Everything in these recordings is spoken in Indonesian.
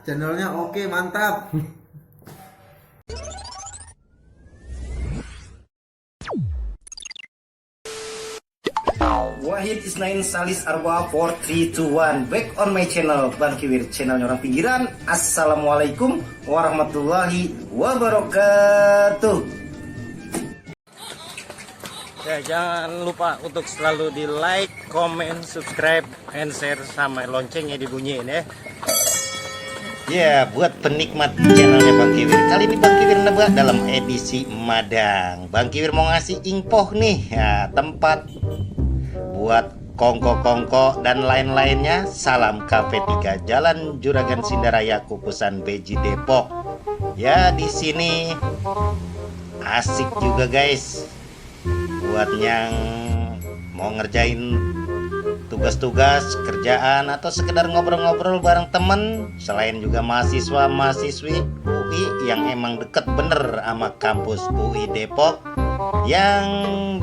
channelnya oke, mantap. Wahid Isnain Salis Arba 4321. Back on my channel Bang Kiwir, channelnya orang pinggiran. Assalamualaikum warahmatullahi wabarakatuh. Ya, jangan lupa untuk selalu di like, comment, subscribe, and share, sama loncengnya dibunyiin ya. Ya, buat penikmat channelnya Bang Kiwir, kali ini Bang Kiwir nebak dalam edisi Madang. Bang Kiwir mau ngasih info nih ya, tempat buat kongko-kongko dan lain-lainnya. Salam KP3, Jalan Juragan Sindaraya, Kukusan Beji, Depok. Ya, di sini asik juga guys. Buat yang mau ngerjain tugas-tugas kerjaan atau sekedar ngobrol-ngobrol bareng temen, selain juga mahasiswa-mahasiswi UI yang emang deket bener sama kampus UI Depok, yang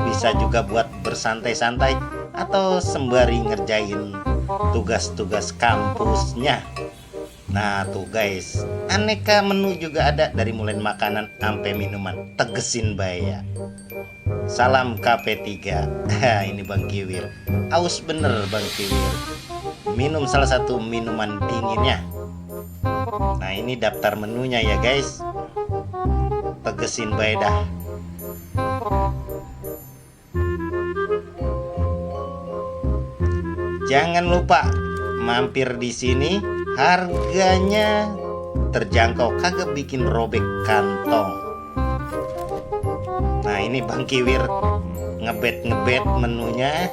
bisa juga buat bersantai-santai atau sembari ngerjain tugas-tugas kampusnya. Nah tuh guys, aneka menu juga ada, dari mulai makanan sampai minuman. Tegesin bay ya. Salam KP3. Ini Bang Kiwir, aus bener Bang Kiwir, minum salah satu minuman dinginnya. Nah ini daftar menunya ya guys. Tegesin bay dah. Jangan lupa mampir di sini, harganya terjangkau, kagak bikin robek kantong. Nah ini Bang Kiwir ngebet menunya,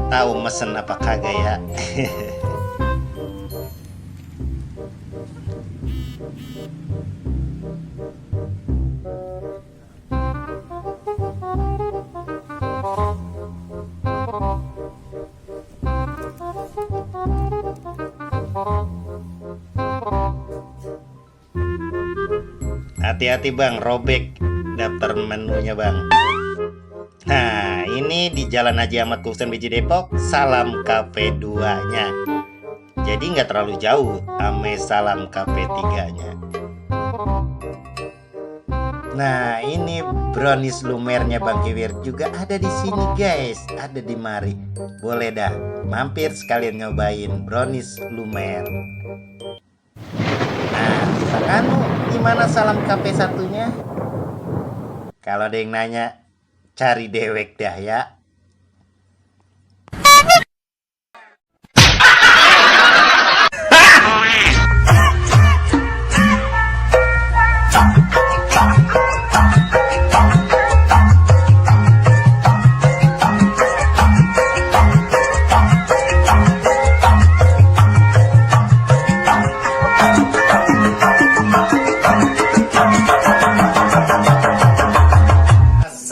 tahu mesen apa kagak ya. Hati-hati Bang, robek daftar menunya Bang. Nah ini di Jalan Haji Ahmad Kukusan Beji Depok. Salam KP2 nya, jadi nggak terlalu jauh ame Salam KP3 nya. Nah ini brownies lumernya Bang Kiwir juga ada di sini guys, ada di mari. Boleh dah mampir sekalian nyobain brownies lumer. Nah gimana Salam KP1 nya? Kalau ada yang nanya, cari dewek dah ya.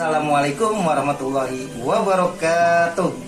Assalamualaikum warahmatullahi wabarakatuh.